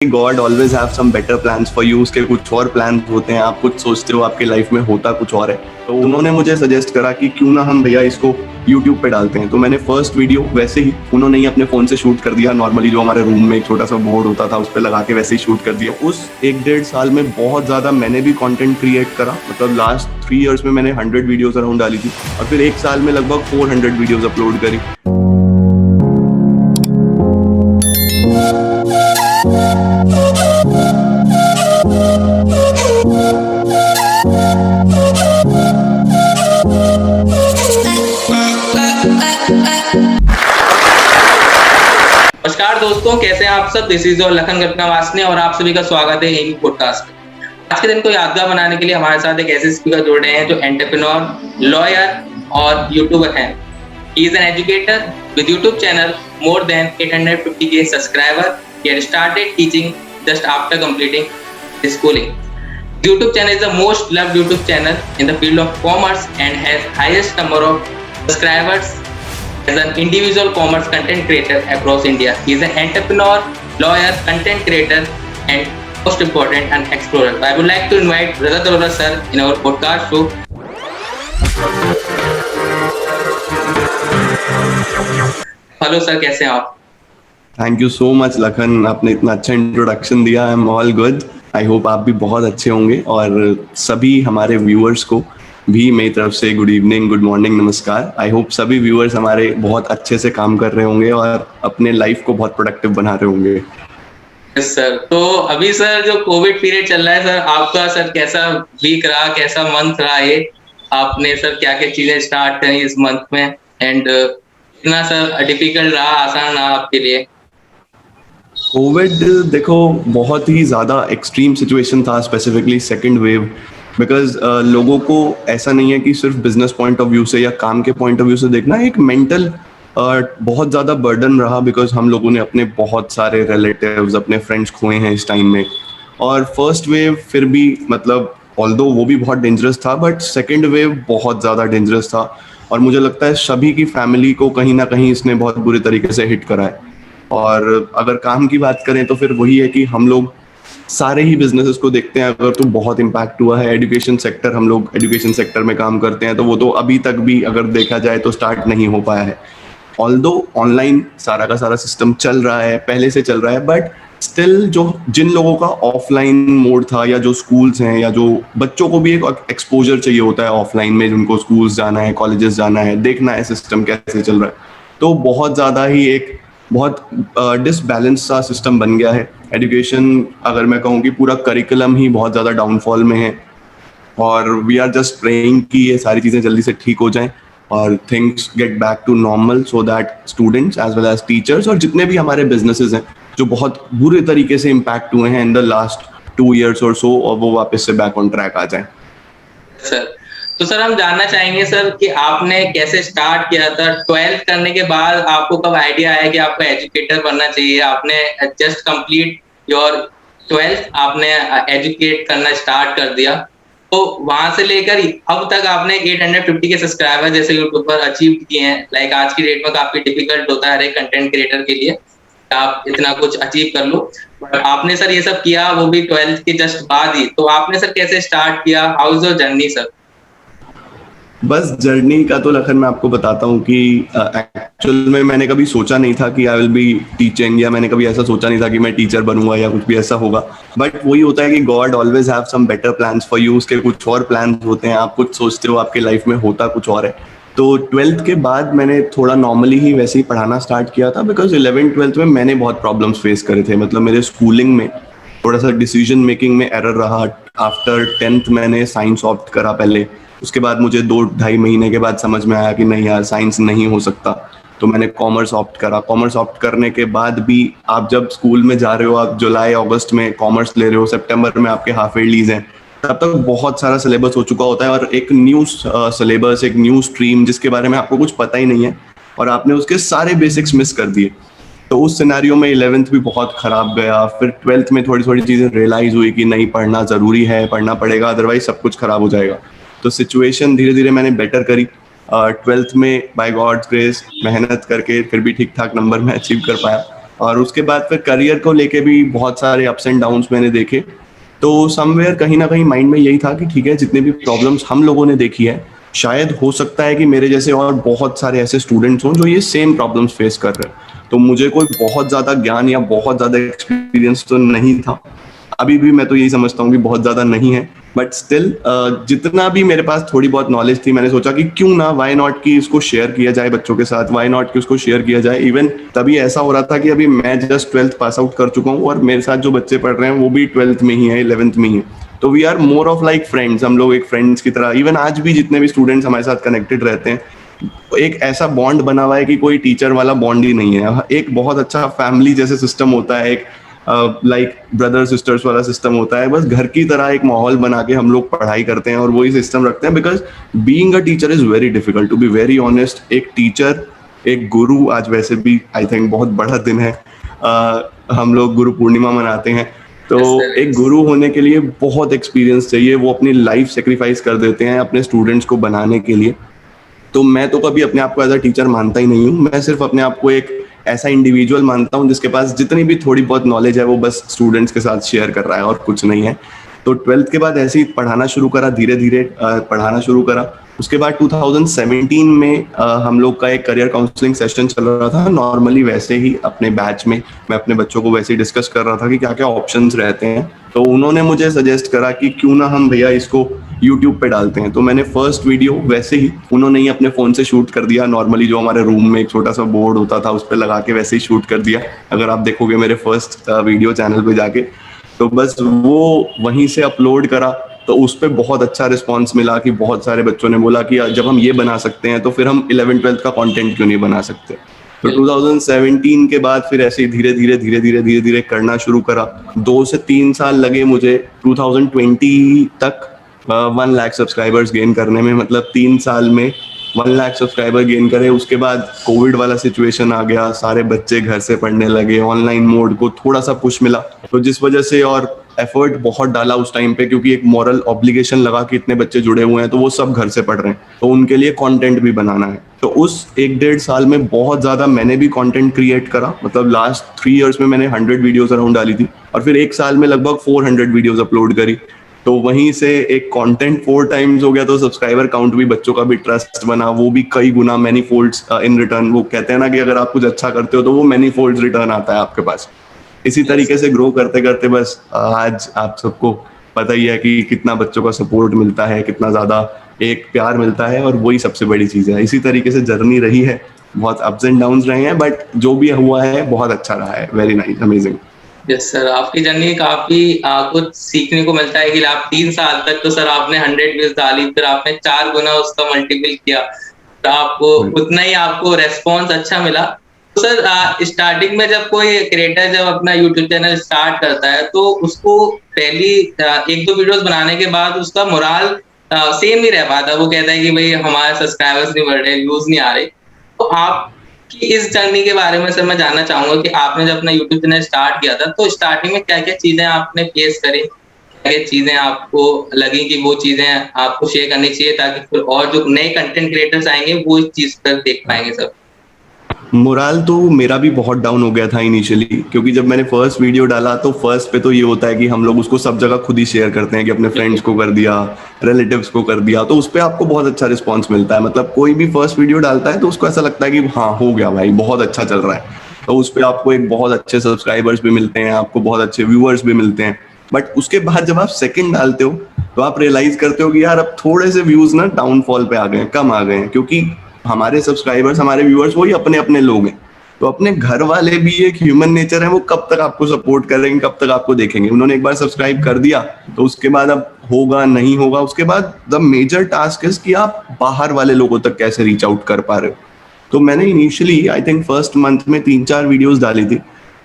God always have some better plans for you. उसके कुछ और प्लान्स होते हैं, आप कुछ सोचते हो, आपकी लाइफ में होता कुछ और है। तो उन्होंने मुझे सजेस्ट करा कि क्यों ना हम भैया इसको यूट्यूब पे डालते हैं। तो मैंने फर्स्ट वीडियो वैसे ही उन्होंने ही अपने फोन से शूट कर दिया, नॉर्मली जो हमारे रूम में एक छोटा सा बोर्ड होता था उस पर लगा के वैसे ही शूट कर दिया। उस 1-1.5 साल में बहुत ज़्यादा मैंने भी कंटेंट क्रिएट करा। मतलब लास्ट 3 इयर्स में मैंने 100 वीडियोस अराउंड डाली थी और फिर 1 साल में लगभग 400 वीडियोस अपलोड करी। नमस्कार दोस्तों, कैसे हैं आप सब। दिस इज योर लखन गटनावासने और आप सभी का स्वागत है यही पॉडकास्ट में। आज के दिन को यादगार बनाने के लिए हमारे साथ एक ऐसे स्पीकर जुड़ रहे हैं जो एंटरप्रेन्योर, लॉयर और यूट्यूबर हैं। He is an educator with YouTube channel more than 850K subscriber. He had started teaching just after completing his schooling. YouTube channel is the most loved YouTube channel in the field of commerce and has highest number of subscribers as an individual commerce content creator across India. He is an entrepreneur, lawyer, content creator, and most important, an explorer. I would like to invite Rajat Arora sir in our podcast show. Hello sir, कैसे हैं आप? Thank you so much Lakhan, आपने इतना अच्छा introduction दिया। I am all good. I hope आप भी बहुत अच्छे होंगे और सभी हमारे व्यूअर्स को भी मेरी तरफ से गुड इवनिंग, गुड मॉर्निंग, नमस्कार। आई होप सभी व्यूअर्स हमारे बहुत अच्छे से काम कर रहे होंगे और अपने लाइफ को बहुत प्रोडक्टिव बना रहे होंगे। Yes sir. तो अभी सर जो कोविड पीरियड चल रहा है सर, आपका सर कैसा वीक रहा, कैसा मंथ रहा ये? आपने सर क्या क्या चीजें स्टार्ट करी इस मंथ में एंड कितना सर डिफिकल्ट रहा, आसान रहा आपके लिए? कोविड देखो बहुत ही ज़्यादा एक्सट्रीम सिचुएशन था, स्पेसिफिकली सेकेंड वेव। बिकॉज लोगों को ऐसा नहीं है कि सिर्फ बिजनेस पॉइंट ऑफ व्यू से या काम के पॉइंट ऑफ व्यू से देखना, एक मेंटल बहुत ज़्यादा बर्डन रहा। बिकॉज हम लोगों ने अपने बहुत सारे रिलेटिव्स, अपने फ्रेंड्स खोए हैं इस टाइम में। और फर्स्ट वेव फिर भी मतलब ऑल्दो वो भी बहुत डेंजरस था, बट सेकेंड वेव बहुत ज़्यादा डेंजरस था। और मुझे लगता है सभी की फैमिली को कहीं ना कहीं इसने बहुत बुरे तरीके से हिट करा है। और अगर काम की बात करें तो फिर वही है कि हम लोग सारे ही बिजनेसेस को देखते हैं। अगर तो बहुत इम्पैक्ट हुआ है एजुकेशन सेक्टर, हम लोग एजुकेशन सेक्टर में काम करते हैं, तो वो तो अभी तक भी अगर देखा जाए तो स्टार्ट नहीं हो पाया है। ऑल्दो ऑनलाइन सारा का सारा सिस्टम चल रहा है, पहले से चल रहा है, बट स्टिल जो जिन लोगों का ऑफलाइन मोड था या जो स्कूल्स हैं या जो बच्चों को भी एक एक्सपोजर चाहिए होता है ऑफलाइन में, जिनको स्कूल्स जाना है, कॉलेजेस जाना है, देखना है सिस्टम कैसे चल रहा है, तो बहुत ज़्यादा ही एक बहुत डिसबैलेंस सा सिस्टम बन गया है। एजुकेशन अगर मैं कहूँ कि पूरा करिकुलम ही बहुत ज़्यादा डाउनफॉल में है और वी आर जस्ट प्रेइंग कि ये सारी चीज़ें जल्दी से ठीक हो जाएं और things get back to normal, so that students as well as teachers और जितने भी हमारे बिजनेसेस हैं जो बहुत बुरे तरीके से इम्पैक्ट हुए हैं इन द लास्ट 2 years और सो, और वो वापस से बैक ऑन ट्रैक आ जाएं। सर तो सर हम जानना चाहेंगे सर कि आपने कैसे स्टार्ट किया था 12th करने के बाद? आपको कब आइडिया आया कि आपको एजुकेटर बनना चाहिए? आपने जस्ट कंप्लीट योर 12th, आपने एजुकेट करना स्टार्ट कर दिया, तो वहां से लेकर अब तक आपने 850 के सब्सक्राइबर जैसे यूट्यूब पर अचीव किए हैं। लाइक आज की डेट में काफी डिफिकल्ट होता है हर एक कंटेंट क्रिएटर के लिए आप इतना कुछ अचीव कर लो, बट आपने सर ये सब किया, वो भी 12th के जस्ट बाद ही। तो आपने सर कैसे स्टार्ट किया? How is your journey sir? Bus journey का तो लखन मैं आपको बताता हूँ कि एक्चुअल में मैंने कभी सोचा नहीं था कि आई विल बी टीचिंग, या मैंने कभी ऐसा सोचा नहीं था कि मैं टीचर बनूंगा या कुछ भी ऐसा होगा। बट वही होता है कि God always have some better plans for you. उसके कुछ और प्लान्स होते हैं, आप कुछ सोचते हो, आपके लाइफ में होता कुछ और है। तो 12th के बाद मैंने थोड़ा नॉर्मली ही वैसे ही पढ़ाना स्टार्ट किया था। बिकॉज 11th-12th में मैंने बहुत प्रॉब्लम्स फेस करे थे। मतलब मेरे स्कूलिंग में थोड़ा सा डिसीजन मेकिंग में एरर रहा। आफ्टर 10th मैंने साइंस ऑप्ट करा पहले, उसके बाद मुझे 2-2.5 महीने के बाद समझ में आया कि नहीं यार साइंस नहीं हो सकता, तो मैंने कॉमर्स ऑप्ट करा। कॉमर्स ऑप्ट करने के बाद भी आप जब स्कूल में जा रहे हो, आप जुलाई अगस्त में कॉमर्स ले रहे हो, सितंबर में आपके हाफ ईयरलीज हैं, तब तक बहुत सारा सिलेबस हो चुका होता है और एक न्यू सिलेबस, एक न्यू स्ट्रीम जिसके बारे में आपको कुछ पता ही नहीं है और आपने उसके सारे बेसिक्स मिस कर दिए। तो उस सिनेरियो में 11th भी बहुत ख़राब गया। फिर 12th में थोड़ी थोड़ी चीज़ें रियलाइज़ हुई कि नहीं, पढ़ना ज़रूरी है, पढ़ना पड़ेगा, अदरवाइज सब कुछ ख़राब हो जाएगा। तो सिचुएशन धीरे धीरे मैंने बेटर करी। 12th में बाय गॉड्स ग्रेस मेहनत करके फिर भी ठीक ठाक नंबर में अचीव कर पाया। और उसके बाद फिर करियर को लेके भी बहुत सारे अप्स एंड डाउन्स मैंने देखे। तो समवेयर कहीं ना कहीं माइंड में यही था कि ठीक है, जितने भी प्रॉब्लम्स हम लोगों ने देखी है, शायद हो सकता है कि मेरे जैसे और बहुत सारे ऐसे स्टूडेंट्स हों जो ये सेम प्रॉब्लम्स फेस कर रहे हैं। तो मुझे कोई बहुत ज़्यादा ज्ञान या बहुत ज़्यादा एक्सपीरियंस तो नहीं था, अभी भी मैं तो यही समझता हूँ कि बहुत ज़्यादा नहीं है, बट स्टिल जितना भी मेरे पास थोड़ी बहुत नॉलेज थी, मैंने सोचा कि क्यों ना, वाई नॉट कि इसको शेयर किया जाए बच्चों के साथ, वाई नॉट कि उसको शेयर किया जाए। इवन तभी ऐसा हो रहा था कि अभी मैं जस्ट 12th पास आउट कर चुका हूँ और मेरे साथ जो बच्चे पढ़ रहे हैं वो भी 12th में ही है, 11th में ही है। तो we are more of like friends, हम लोग एक फ्रेंड्स की तरह, इवन आज भी जितने भी स्टूडेंट्स हमारे साथ कनेक्टेड रहते हैं, एक ऐसा बॉन्ड बना हुआ है कि कोई टीचर वाला बॉन्ड ही नहीं है। एक बहुत अच्छा फैमिली जैसे सिस्टम होता है, एक लाइक ब्रदर सिस्टर्स वाला सिस्टम होता है, बस घर की तरह एक माहौल बना के हम लोग पढ़ाई करते हैं और वही सिस्टम रखते हैं। Because being a teacher is very difficult, to be very honest. एक टीचर, एक गुरु, आज वैसे भी आई थिंक बहुत बड़ा दिन है, हम लोग गुरु पूर्णिमा मनाते हैं। तो Yes, sir, एक yes. गुरु होने के लिए बहुत एक्सपीरियंस चाहिए, वो अपनी लाइफ सेक्रीफाइस कर देते हैं अपने स्टूडेंट्स को बनाने के लिए। तो मैं तो कभी अपने आप को एज अ टीचर मानता ही नहीं हूँ, मैं सिर्फ अपने आप को एक ऐसा इंडिविजुअल मानता हूँ जिसके पास जितनी भी थोड़ी बहुत नॉलेज है वो बस स्टूडेंट्स के साथ शेयर कर रहा है और कुछ नहीं है। तो 12th के बाद ऐसे ही पढ़ाना शुरू करा, धीरे धीरे पढ़ाना शुरू करा। उसके बाद 2017 में हम लोग का एक करियर काउंसलिंग सेशन चल रहा था, नॉर्मली वैसे ही अपने बैच में मैं अपने बच्चों को वैसे ही डिस्कस कर रहा था कि क्या क्या ऑप्शंस रहते हैं। तो उन्होंने मुझे सजेस्ट करा कि क्यों ना हम भैया इसको यूट्यूब पे डालते हैं। तो मैंने फर्स्ट वीडियो वैसे ही उन्होंने ही अपने फ़ोन से शूट कर दिया, नॉर्मली जो हमारे रूम में एक छोटा सा बोर्ड होता था उस पर लगा के वैसे ही शूट कर दिया। अगर आप देखोगे मेरे फर्स्ट वीडियो चैनल पे जाके, तो बस वो वहीं से अपलोड करा। तो उस पर बहुत अच्छा रिस्पांस मिला कि बहुत सारे बच्चों ने बोला कि जब हम ये बना सकते हैं तो फिर हम 11th-12th का कंटेंट क्यों नहीं बना सकते। तो 2017 के बाद फिर ऐसे ही धीरे धीरे करना शुरू करा। 2 से 3 साल लगे मुझे 2020 तक 1 लाख सब्सक्राइबर्स गेन करने में। मतलब 3 साल में 1 लाख सब्सक्राइबर गेन करे। उसके बाद कोविड वाला सिचुएशन आ गया, सारे बच्चे घर से पढ़ने लगे, ऑनलाइन मोड को थोड़ा सा पुश मिला, तो जिस वजह से और एफर्ट बहुत डाला उस टाइम पे, क्योंकि एक मॉरल ऑब्लिगेशन लगा कि इतने बच्चे जुड़े हुए हैं तो वो सब घर से पढ़ रहे हैं, तो उनके लिए कंटेंट भी बनाना है। तो उस 1-1.5 साल में बहुत ज़्यादा मैंने भी कंटेंट क्रिएट करा। मतलब लास्ट 3 इयर्स में मैंने 100 वीडियोस अराउंड डाली थी और फिर 1 साल में लगभग 400 वीडियोस अपलोड करी। तो वहीं से एक कंटेंट 4 टाइम्स हो गया, तो सब्सक्राइबर काउंट भी, बच्चों का भी ट्रस्ट बना, वो भी कई गुना, मैनी फोल्ड्स इन रिटर्न। वो कहते हैं ना कि अगर आप कुछ अच्छा करते हो तो वो मैनी फोल्ड्स रिटर्न आता है आपके पास। इसी तरीके से ग्रो करते करते बस आज आप सबको पता ही है कि कितना बच्चों का सपोर्ट मिलता है, कितना ज़्यादा एक प्यार मिलता है, और वही सबसे बड़ी चीज़ है। इसी तरीके से जर्नी रही है, बहुत अप्स एंड डाउन्स रहे हैं, बट जो भी हुआ है बहुत अच्छा रहा है। Very nice, amazing. Yes sir, आपकी जर्नी काफी कुछ सीखने को मिलता है कि आप 3 साल तक तो सर आपने 100 व्यूज डाली, फिर आपने 4 गुना उसका मल्टीपल किया, तो आपको उतना ही आपको रेस्पॉन्स अच्छा मिला। तो सर स्टार्टिंग में जब कोई क्रिएटर जब अपना यूट्यूब चैनल स्टार्ट करता है तो उसको पहली 1-2 वीडियोस बनाने के बाद उसका मोराल सेम नहीं रह पाता। वो कहता है कि भाई हमारे सब्सक्राइबर्स नहीं बढ़ रहे, व्यूज नहीं आ रहे। तो आप कि इस जर्नी के बारे में सर मैं जानना चाहूंगा कि आपने जब अपना यूट्यूब चैनल स्टार्ट किया था तो स्टार्टिंग में क्या-क्या चीजें आपने फेस करी, क्या-क्या चीजें आपको लगी कि वो चीजें आपको शेयर करनी चाहिए ताकि फिर और जो नए कंटेंट क्रिएटर्स आएंगे वो इस चीज पर देख पाएंगे सर? मोराल तो मेरा भी बहुत डाउन हो गया था इनिशियली, क्योंकि जब मैंने फर्स्ट वीडियो डाला तो फर्स्ट पे तो ये होता है कि हम लोग उसको सब जगह खुद ही शेयर करते हैं कि अपने फ्रेंड्स को कर दिया, रिलेटिव्स को कर दिया, तो उस पर आपको बहुत अच्छा रिस्पांस मिलता है। मतलब कोई भी फर्स्ट वीडियो डालता है तो उसको ऐसा लगता है कि हाँ हो गया भाई, बहुत अच्छा चल रहा है। तो उस पर आपको एक बहुत अच्छे सब्सक्राइबर्स भी मिलते हैं, आपको बहुत अच्छे व्यूअर्स भी मिलते हैं। बट उसके बाद जब आप सेकंड डालते हो तो आप रियलाइज करते हो कि यार अब थोड़े से व्यूज ना डाउनफॉल पे आ गए हैं, कम आ गए हैं, क्योंकि हमारे सब्सक्राइबर्स, हमारे व्यूअर्स वही अपने अपने लोग हैं। तो अपने घर वाले भी एक ह्यूमन नेचर है, वो कब तक आपको सपोर्ट करेंगे, कब तक आपको देखेंगे। उन्होंने एक बार सब्सक्राइब कर दिया तो उसके बाद अब होगा नहीं होगा, उसके बाद द मेजर टास्क इज कि आप बाहर वाले लोगों तक कैसे रीच आउट कर पा रहे हो। तो मैंने initially I think first month में 3-4 वीडियोस डाली थी,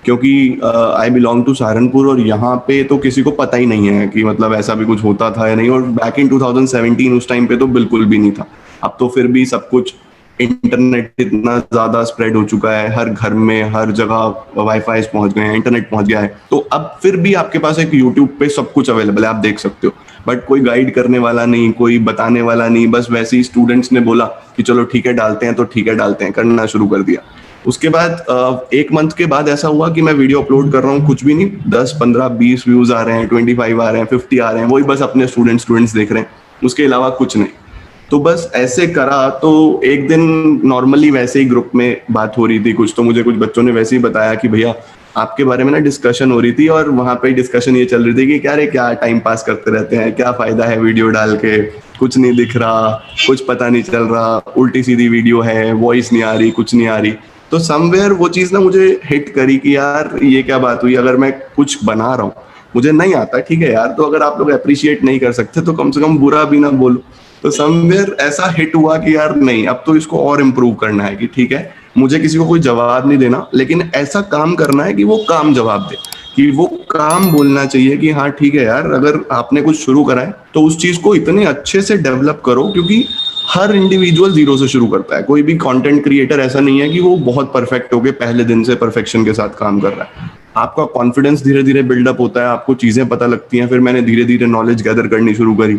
क्योंकि आई बिलोंग टू सहारनपुर और यहाँ पे तो किसी को पता ही नहीं है कि मतलब ऐसा भी कुछ होता था या नहीं। और बैक इन 2017 उस टाइम पे तो बिल्कुल भी नहीं था। अब तो फिर भी सब कुछ, इंटरनेट इतना ज्यादा स्प्रेड हो चुका है, हर घर में हर जगह वाईफाई पहुंच गए हैं, इंटरनेट पहुंच गया है। तो अब फिर भी आपके पास एक यूट्यूब पे सब कुछ अवेलेबल है, आप देख सकते हो, बट कोई गाइड करने वाला नहीं, कोई बताने वाला नहीं। बस वैसे ही स्टूडेंट्स ने बोला कि चलो ठीक है डालते हैं, तो ठीक है डालते हैं, करना शुरू कर दिया। उसके बाद 1 मंथ के बाद ऐसा हुआ कि मैं वीडियो अपलोड कर रहा हूँ, कुछ भी नहीं, 10 15 20 व्यूज आ रहे हैं, 25 आ रहे हैं, 50 आ रहे हैं, वही बस अपने स्टूडेंट्स देख रहे हैं, उसके अलावा कुछ नहीं। तो बस ऐसे करा। तो एक दिन नॉर्मली वैसे ही ग्रुप में बात हो रही थी कुछ, तो मुझे कुछ बच्चों ने वैसे ही बताया कि भैया आपके बारे में ना डिस्कशन हो रही थी, और वहां पे डिस्कशन ये चल रही थी कि क्या रे, क्या टाइम पास करते रहते हैं, क्या फायदा है वीडियो डाल के, कुछ नहीं दिख रहा, कुछ पता नहीं चल रहा, उल्टी सीधी वीडियो है, वॉइस नहीं आ रही, कुछ नहीं आ रही। तो समवेयर वो चीज ना मुझे हिट करी कि यार ये क्या बात हुई, अगर मैं कुछ बना रहा हूँ, मुझे नहीं आता, ठीक है यार, तो अगर आप लोग अप्रिशिएट नहीं कर सकते तो कम से कम बुरा भी ना बोलो। तो समवेयर ऐसा हिट हुआ कि यार नहीं, अब तो इसको और इम्प्रूव करना है, कि ठीक है मुझे किसी को कोई जवाब नहीं देना, लेकिन ऐसा काम करना है कि वो काम जवाब दे, कि वो काम बोलना चाहिए कि हाँ ठीक है यार, अगर आपने कुछ शुरू करा है तो उस चीज को इतने अच्छे से डेवलप करो, क्योंकि हर इंडिविजुअल जीरो से शुरू करता है। कोई भी कंटेंट क्रिएटर ऐसा नहीं है कि वो बहुत परफेक्ट हो गए पहले दिन से परफेक्शन के साथ काम कर रहा है। आपका कॉन्फिडेंस धीरे धीरे बिल्डअप होता है, आपको चीजें पता लगती हैं। फिर मैंने धीरे धीरे नॉलेज गैदर करनी शुरू करी,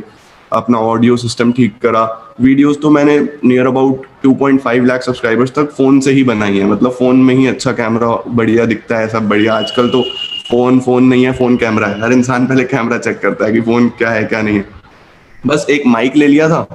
अपना ऑडियो सिस्टम ठीक करा। वीडियोस तो मैंने नियर अबाउट 2.5 लाख सब्सक्राइबर्स तक फोन से ही बनाई है, मतलब फोन में ही अच्छा कैमरा बढ़िया दिखता है, सब बढ़िया। आजकल तो फोन नहीं है, फोन कैमरा है। हर इंसान पहले कैमरा चेक करता है कि फोन क्या है क्या नहीं है। बस एक माइक ले लिया था,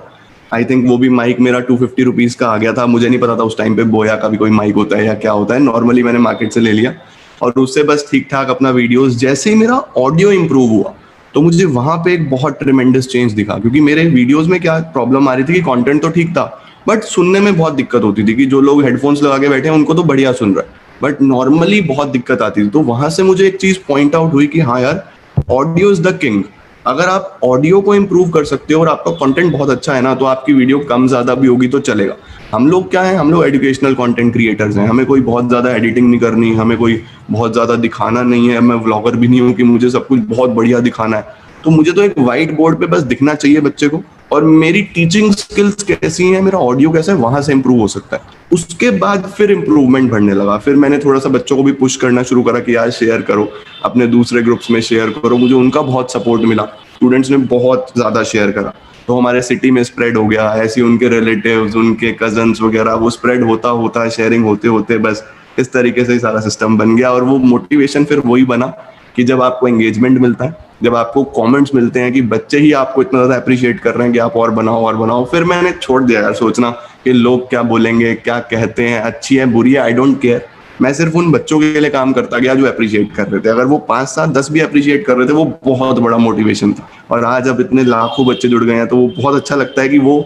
आई थिंक वो भी माइक मेरा 250 रुपीज का आ गया था। मुझे नहीं पता था उस टाइम पे बोया का भी कोई माइक होता है या क्या होता है, नॉर्मली मैंने मार्केट से ले लिया और उससे बस ठीक ठाक अपना वीडियोस। जैसे ही मेरा ऑडियो इंप्रूव हुआ तो मुझे वहां पे एक बहुत ट्रिमेंडस चेंज दिखा, क्योंकि मेरे वीडियोस में क्या प्रॉब्लम आ रही थी कि कंटेंट तो ठीक था, बट सुनने में बहुत दिक्कत होती थी, कि जो लोग हेडफोन्स लगा के बैठे हैं उनको तो बढ़िया सुन रहा है, बट नॉर्मली बहुत दिक्कत आती थी। तो वहां से मुझे एक चीज पॉइंट आउट हुई कि हाँ यार, ऑडियो इज द किंग। अगर आप ऑडियो को इम्प्रूव कर सकते हो और आपका कंटेंट बहुत अच्छा है ना, तो आपकी वीडियो कम ज्यादा भी होगी तो चलेगा। हम लोग क्या है, हम लोग एजुकेशनल कंटेंट क्रिएटर्स हैं, हमें कोई बहुत ज्यादा एडिटिंग नहीं करनी, हमें कोई बहुत ज्यादा दिखाना नहीं है। मैं व्लॉगर भी नहीं हूँ कि मुझे सब कुछ बहुत बढ़िया दिखाना है। तो मुझे तो एक व्हाइट बोर्ड पे बस दिखना चाहिए बच्चे को, और मेरी टीचिंग स्किल्स कैसी हैं, मेरा ऑडियो कैसा है, वहां से इंप्रूव हो सकता है। उसके बाद फिर इंप्रूवमेंट बढ़ने लगा। फिर मैंने थोड़ा सा बच्चों को भी पुश करना शुरू करा कि यार शेयर करो, अपने दूसरे ग्रुप्स में शेयर करो। मुझे उनका बहुत सपोर्ट मिला, स्टूडेंट्स ने बहुत ज्यादा शेयर करा, तो हमारे सिटी में स्प्रेड हो गया। ऐसे उनके रिलेटिव्स, उनके कजन्स वगैरह, वो स्प्रेड होता होता शेयरिंग होते होते बस इस तरीके से ही सारा सिस्टम बन गया। और वो मोटिवेशन फिर वही बना कि जब आपको एंगेजमेंट मिलता है, जब आपको कमेंट्स मिलते हैं कि बच्चे ही आपको इतना ज्यादा अप्रिशिएट कर रहे हैं कि आप और बनाओ और बनाओ, फिर मैंने छोड़ दिया यार सोचना कि लोग क्या बोलेंगे, क्या कहते हैं, अच्छी है बुरी है, आई डोंट केयर। मैं सिर्फ उन बच्चों के लिए काम करता गया जो अप्रिशिएट कर रहे थे। अगर वो 5 7 10 भी अप्रिशिएट कर रहे थे, वो बहुत बड़ा मोटिवेशन था। और आज अब इतने लाखों बच्चे जुड़ गए हैं, तो वो बहुत अच्छा लगता है कि वो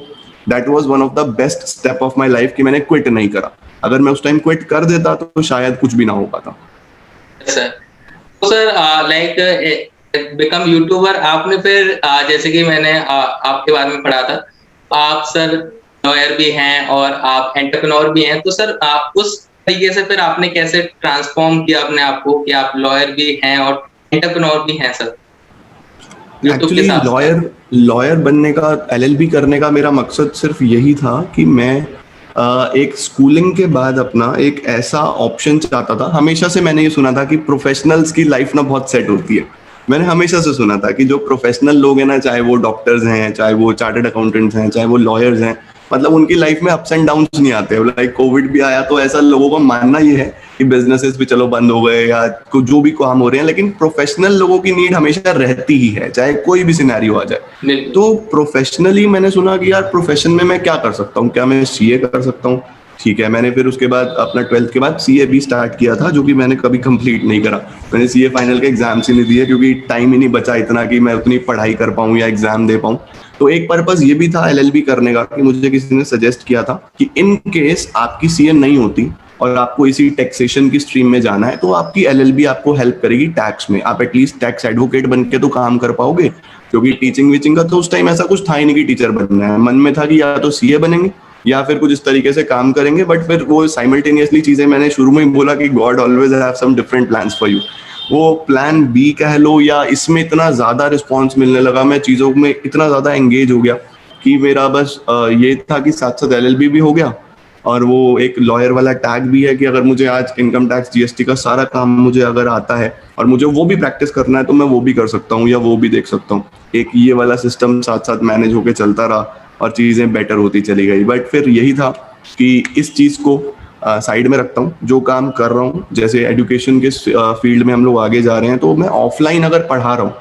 that was one of the best step of my life, कि मैंने क्विट नहीं करा। अगर मैं उस टाइम क्विट कर देता तो शायद कुछ भी ना हो पाता। सर तो सर लाइक बिकम यूट्यूबर आपने फिर जैसे कि मैंने आपके बारे में पढ़ा था, आप सर लॉयर भी हैं और आप एंटरप्रेन्योर भी हैं। तो सर आप उस तरीके से फिर आपने कैसे ट्रांसफॉर्म किया अपने आप को कि आप लॉयर भी हैं और एंटरप्रेन्योर भी हैं सर यूट्यूब के एक्चुअली साथ साथ? लॉयर बनने का, एलएलबी करने का मेरा मकसद सिर्फ यही था कि मैं एक स्कूलिंग के बाद अपना एक ऐसा ऑप्शन चाहता था। हमेशा से मैंने ये सुना था कि प्रोफेशनल्स की लाइफ ना बहुत सेट होती है। मैंने हमेशा से सुना था कि जो प्रोफेशनल लोग हैं ना, चाहे वो डॉक्टर्स हैं, चाहे वो चार्टर्ड अकाउंटेंट्स हैं, चाहे वो लॉयर्स हैं, मतलब उनकी लाइफ में अप्स एंड डाउन्स नहीं आते। लाइक कोविड भी आया तो ऐसा लोगों का मानना ये है कि बिजनेसेस भी चलो बंद हो गए या जो भी काम हो रहे हैं, लेकिन प्रोफेशनल लोगों की नीड हमेशा रहती ही है, चाहे कोई भी सिनेरियो आ जाए। तो प्रोफेशनली मैंने सुना कि यार प्रोफेशन में मैं क्या कर सकता हूँ, क्या मैं सीए कर सकता हूँ। ठीक है, मैंने फिर उसके बाद अपना 12th के बाद सीए भी स्टार्ट किया था, जो कि मैंने कभी कंप्लीट नहीं करा। मैंने सीए फाइनल के एग्जाम्स ही नहीं दिए, क्योंकि टाइम ही नहीं बचा इतना कि मैं उतनी पढ़ाई कर पाऊँ या एग्जाम दे पाऊँ। तो एक पर्पस ये भी था एलएलबी करने का कि मुझे किसी ने सजेस्ट किया था कि इन केस आपकी सीए नहीं होती और आपको इसी टैक्सेशन की स्ट्रीम में जाना है, तो आपकी एलएलबी आपको हेल्प करेगी टैक्स में। आप एटलीस्ट टैक्स एडवोकेट बन के तो काम कर पाओगे, क्योंकि टीचिंग वीचिंग का तो उस टाइम ऐसा कुछ था ही नहीं कि टीचर बनना है। मन में था कि या तो सीए बनेंगे या फिर कुछ इस तरीके से काम करेंगे। बट फिर वो साइमल्टेनियसली चीजें, मैंने शुरू में ही बोला कि God always have some different plans for you. वो प्लान बी कह लो, या इसमें इतना ज्यादा रिस्पॉन्स मिलने लगा, मैं चीजों में इतना ज्यादा एंगेज हो गया कि मेरा बस ये था कि साथ साथ एलएलबी भी हो गया, और वो एक लॉयर वाला टैग भी है कि अगर मुझे आज इनकम टैक्स जीएसटी का सारा काम मुझे अगर आता है और मुझे वो भी प्रैक्टिस करना है, तो मैं वो भी कर सकता हूँ या वो भी देख सकता हूँ। एक ये वाला सिस्टम साथ साथ मैनेज होके चलता रहा और चीजें बेटर होती चली गई। बट फिर यही था कि इस चीज को साइड में रखता हूँ। जो काम कर रहा हूँ, जैसे एजुकेशन के फील्ड में हम लोग आगे जा रहे हैं, तो मैं ऑफलाइन अगर पढ़ा रहा हूँ,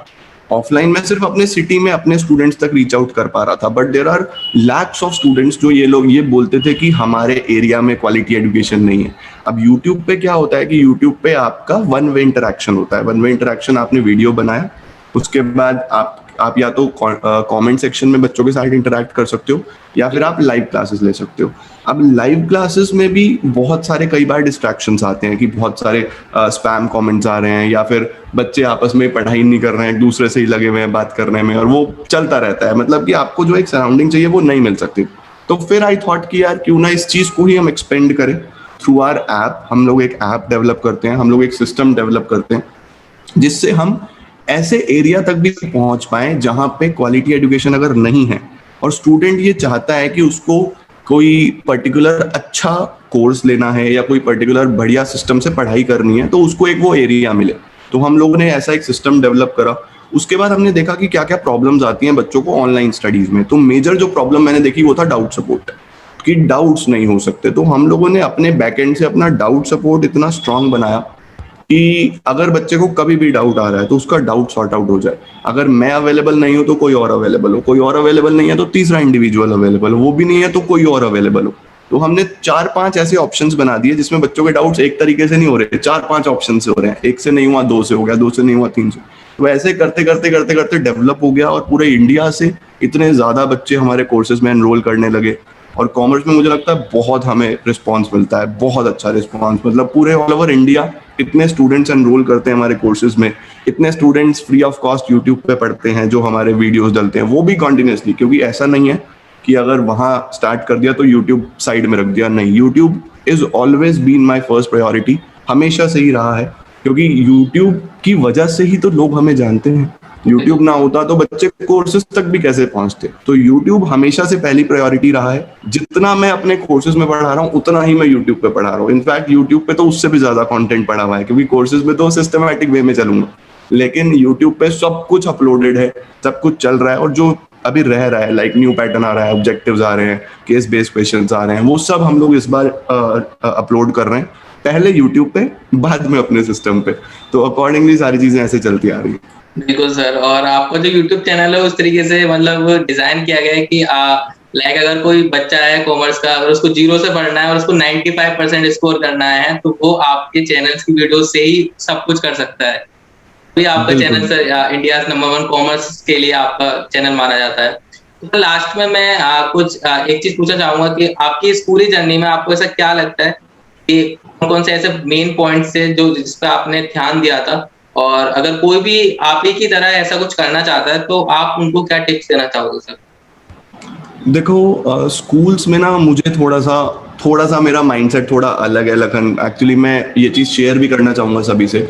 ऑफलाइन में सिर्फ अपने सिटी में अपने स्टूडेंट्स तक रीच आउट कर पा रहा था, but there are lakhs of students जो ये लोग ये बोलते थे कि हमारे एरिया में क्वालिटी एजुकेशन नहीं है। अब यूट्यूब पे क्या होता है कि यूट्यूब पे आपका वन वे इंटरेक्शन होता है। वन वे इंटरेक्शन, आपने वीडियो बनाया, उसके बाद आप या तो कमेंट सेक्शन में बच्चों के साथ इंटरेक्ट कर सकते हो, या फिर आप लाइव क्लासेस ले सकते हो। अब लाइव क्लासेस में भी बहुत सारे कई बार डिस्ट्रैक्शंस आते हैं कि बहुत सारे स्पैम कमेंट्स आ रहे हैं, या फिर बच्चे आपस में पढ़ाई नहीं कर रहे हैं, एक दूसरे से ही लगे हुए हैं बात करने में, और वो चलता रहता है। मतलब कि आपको जो एक सराउंडिंग चाहिए वो नहीं मिल सकती। तो फिर आई थॉट कि यार क्यों ना इस चीज़ को ही हम एक्सपेंड करें थ्रू आवर ऐप। हम लोग एक ऐप डेवलप करते हैं, हम लोग एक सिस्टम डेवलप करते हैं जिससे हम ऐसे एरिया तक भी पहुंच पाए जहां पे क्वालिटी एजुकेशन अगर नहीं है, और स्टूडेंट ये चाहता है कि उसको कोई पर्टिकुलर अच्छा कोर्स लेना है या कोई पर्टिकुलर बढ़िया सिस्टम से पढ़ाई करनी है, तो उसको एक वो एरिया मिले। तो हम लोगों ने ऐसा एक सिस्टम डेवलप करा। उसके बाद हमने देखा कि क्या क्या प्रॉब्लम्स आती हैं बच्चों को ऑनलाइन स्टडीज में। तो मेजर जो प्रॉब्लम मैंने देखी वो था डाउट सपोर्ट, कि डाउट्स नहीं हो सकते। तो हम लोगों ने अपने बैकएंड से अपना डाउट सपोर्ट इतना स्ट्रांग बनाया कि अगर बच्चे को कभी भी डाउट आ रहा है तो उसका डाउट सॉर्ट आउट हो जाए। अगर मैं अवेलेबल नहीं हूं तो कोई और अवेलेबल हो, कोई और अवेलेबल नहीं है तो तीसरा इंडिविजुअल अवेलेबल हो, वो भी नहीं है तो कोई और अवेलेबल हो। तो हमने 4-5 ऐसे ऑप्शंस बना दिए जिसमें बच्चों के डाउट्स एक तरीके से नहीं हो रहे, 4-5 ऑप्शन से हो रहे हैं। एक से नहीं हुआ, 2 से हो गया, 2 से नहीं हुआ, 3 से। तो ऐसे करते करते करते करते डेवलप हो गया, और पूरे इंडिया से इतने ज्यादा बच्चे हमारे कोर्सेज में एनरोल करने लगे। और कॉमर्स में मुझे लगता है बहुत हमें रिस्पांस मिलता है, बहुत अच्छा रिस्पांस। मतलब पूरे ऑल ओवर इंडिया इतने स्टूडेंट्स एनरोल करते हैं हमारे कोर्सेज में, इतने students free of cost YouTube पे पढ़ते हैं जो हमारे वीडियोस डलते हैं, वो भी कंटिन्यूसली। क्योंकि ऐसा नहीं है कि अगर वहां स्टार्ट कर दिया तो यूट्यूब साइड में रख दिया, नहीं, YouTube is always been my first priority, हमेशा से ही रहा है। क्योंकि यूट्यूब की वजह से ही तो लोग हमें जानते हैं। यूट्यूब ना होता तो बच्चे कोर्सेज तक भी कैसे पहुंचते। तो यूट्यूब हमेशा से पहली प्रायोरिटी रहा है। जितना मैं अपने कोर्सेज में पढ़ा रहा हूँ उतना ही मैं यूट्यूब पे पढ़ा रहा हूँ। इनफैक्ट यूट्यूब पे तो उससे भी ज्यादा कंटेंट पढ़ा हुआ है, क्योंकि कोर्सेज में तो सिस्टमैटिक वे में चलूंगा, लेकिन यूट्यूब पे सब कुछ अपलोडेड है, सब कुछ चल रहा है। और जो अभी रह रहा है, लाइक न्यू पैटर्न आ रहा है, ऑब्जेक्टिव्स आ रहे हैं, केस बेस्ड क्वेश्चंस आ रहे हैं, वो सब हम लोग इस बार अपलोड कर रहे हैं, पहले यूट्यूब पे, बाद में अपने सिस्टम पे। तो अकॉर्डिंगली सारी चीजें ऐसे चलती आ रही है। बिल्कुल सर। और आपका जो यूट्यूब चैनल है उस तरीके से मतलब डिजाइन किया गया है कि लाइक अगर कोई बच्चा है कॉमर्स का, अगर उसको 0 से पढ़ना है और उसको 95% स्कोर करना है, तो वो आपके चैनल्स की वीडियो से ही सब कुछ कर सकता है। तो आपका channel sir India number 1 commerce के लिए आपका चैनल माना जाता है। तो लास्ट में मैं एक चीज पूछना चाहूंगा कि आपकी इस पूरी जर्नी में आपको ऐसा क्या लगता है कि कौन से ऐसे मेन पॉइंट्स थे जो जिस पे आपने ध्यान दिया था, और अगर कोई भी आप ही की तरह ऐसा कुछ करना चाहता है तो आप उनको क्या टिप्स देना चाहोगे सर? देखो, स्कूल्स में ना मुझे थोड़ा सा मेरा माइंडसेट थोड़ा अलग है लखन। एक्चुअली मैं ये चीज़ शेयर भी करना चाहूँगा सभी से।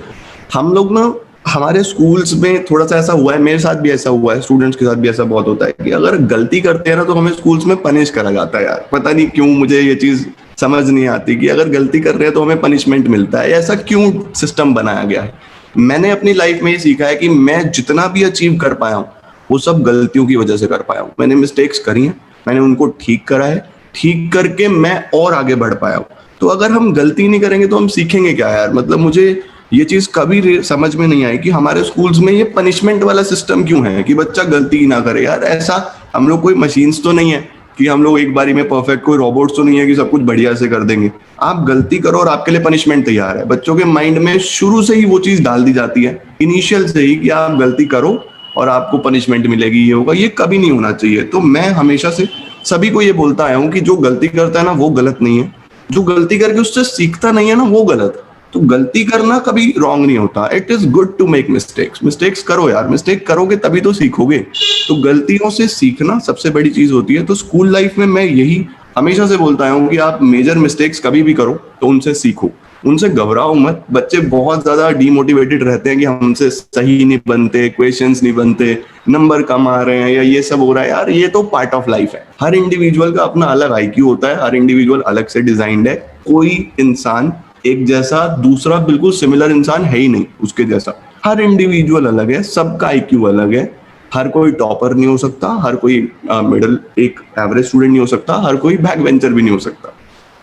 हम लोग ना हमारे स्कूल्स में थोड़ा सा ऐसा हुआ है, मेरे साथ भी ऐसा हुआ है, स्टूडेंट्स के साथ भी ऐसा बहुत होता है कि अगर गलती करते हैं ना तो हमें स्कूल्स में पनिश करा जाता है। यार पता नहीं क्यों, मुझे ये चीज़ समझ नहीं आती कि अगर गलती कर रहे हैं तो हमें पनिशमेंट मिलता है, ऐसा क्यों सिस्टम बनाया गया है। मैंने अपनी लाइफ में ये सीखा है कि मैं जितना भी अचीव कर पाया हूँ वो सब गलतियों की वजह से कर पाया हूँ। मैंने मिस्टेक्स करी हैं, मैंने उनको ठीक करा है, ठीक करके मैं और आगे बढ़ पाया हूँ। तो अगर हम गलती नहीं करेंगे तो हम सीखेंगे क्या यार। मतलब मुझे ये चीज कभी समझ में नहीं आई कि हमारे स्कूल्स में ये पनिशमेंट वाला सिस्टम क्यों है कि बच्चा गलती ही ना करे। यार ऐसा, हम लोग कोई मशीन्स तो नहीं है कि हम लोग एक बारी में परफेक्ट, कोई रोबोट्स तो नहीं है कि सब कुछ बढ़िया से कर देंगे। आप गलती करो और आपके लिए पनिशमेंट तैयार है। बच्चों के माइंड में शुरू से ही वो चीज डाल दी जाती है, इनिशियल से ही, कि आप गलती करो और आपको पनिशमेंट मिलेगी, ये होगा। ये कभी नहीं होना चाहिए। तो मैं हमेशा से सभी को ये बोलता आया हूँ कि जो गलती करता है ना वो गलत नहीं है, जो गलती करके उससे सीखता नहीं है ना वो गलत है। तो गलती करना कभी रॉन्ग नहीं होता। It is good to make mistakes. Mistakes करो यार, मिस्टेक करोगे तभी तो सीखोगे। तो गलतियों से सीखना सबसे बड़ी चीज होती है। तो स्कूल लाइफ में मैं यही हमेशा से बोलता हूँ कि आप मेजर मिस्टेक्स कभी भी करो तो उनसे सीखो, उनसे घबराओ मत। बच्चे बहुत ज्यादा डीमोटिवेटेड रहते हैं कि हमसे सही नहीं बनते, क्वेश्चंस नहीं बनते, नंबर कम आ रहे हैं या ये सब हो रहा है। यार ये तो पार्ट ऑफ लाइफ है। हर इंडिविजुअल का अपना अलग आईक्यू होता है, हर इंडिविजुअल अलग से डिजाइंड है। कोई इंसान एक जैसा, दूसरा बिल्कुल सिमिलर इंसान है ही नहीं उसके जैसा। हर इंडिविजुअल अलग है, सबका आईक्यू अलग है। हर कोई टॉपर नहीं हो सकता, हर कोई मिडिल एक एवरेज स्टूडेंट नहीं हो सकता, हर कोई बैक बेंचर भी नहीं हो सकता।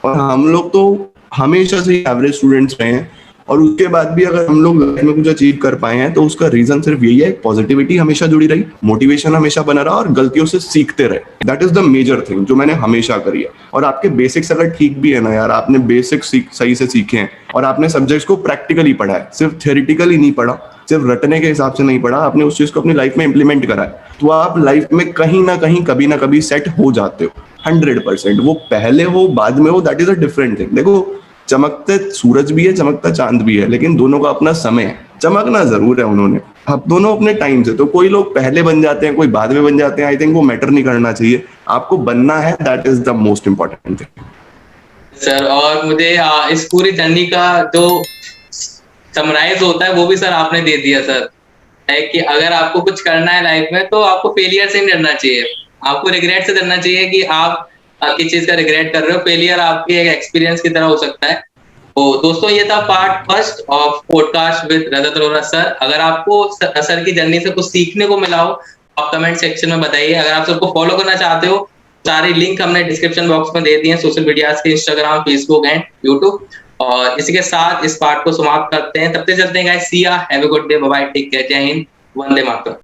और हम लोग तो हमेशा से एवरेज स्टूडेंट्स रहे हैं, और उसके बाद भी अगर हम लोग लाइफ में कुछ अचीव कर पाए हैं तो उसका रीजन सिर्फ यही है, पॉजिटिविटी हमेशा जुड़ी रही, मोटिवेशन हमेशा बना रहा, और गलतियों से सीखते रहे। That is the major thing जो मैंने हमेशा करी है। और आपके बेसिक्स अगर ठीक भी है ना यार, आपने बेसिक्स सही से सीखे हैं और आपने सब्जेक्ट्स को प्रैक्टिकली पढ़ा है, सिर्फ थियोरिटिकली नहीं पढ़ा, सिर्फ रटने के हिसाब से नहीं पढ़ा, आपने उस चीज को अपनी लाइफ में इंप्लीमेंट करा है, तो आप लाइफ में कहीं ना कहीं कभी ना कभी सेट हो जाते हो 100%। वो पहले हो बाद में हो, that is a different thing. देखो, चमकते सूरज भी है, चमकता चांद भी है, लेकिन दोनों का अपना समय है। चमकना जरूर है उन्होंने, अब दोनों अपने टाइम से। तो कोई लोग पहले बन जाते हैं, कोई बाद में बन जाते हैं, आई थिंक वो मैटर नहीं करना चाहिए। आपको बनना है, that is the most important thing. Sir, और मुझे इस पूरी जर्नी का जो समराइज होता है वो भी सर आपने दे दिया सर, है कि अगर आपको कुछ करना है लाइफ में तो आपको फेलियर से नहीं डरना चाहिए, आपको रिग्रेट से डरना चाहिए कि आप किस चीज का रिग्रेट कर रहे हो। फेलियर आपके एक एक्सपीरियंस की तरह हो सकता है। तो दोस्तों, ये था part first of podcast with Rajat Arora sir. अगर आपको सर की जर्नी से कुछ सीखने को मिला हो, आप कमेंट सेक्शन में बताइए। अगर आप सबको फॉलो करना चाहते हो, सारे लिंक हमने डिस्क्रिप्शन बॉक्स में दे दिए हैं, सोशल मीडिया के, इंस्टाग्राम, फेसबुक एंड यूट्यूब। और इसी के साथ इस पार्ट को समाप्त करते हैं। तब तक चलते हैं guys, see ya, have a good day, bye bye, take care, जय हिंद, वंदे मातरम।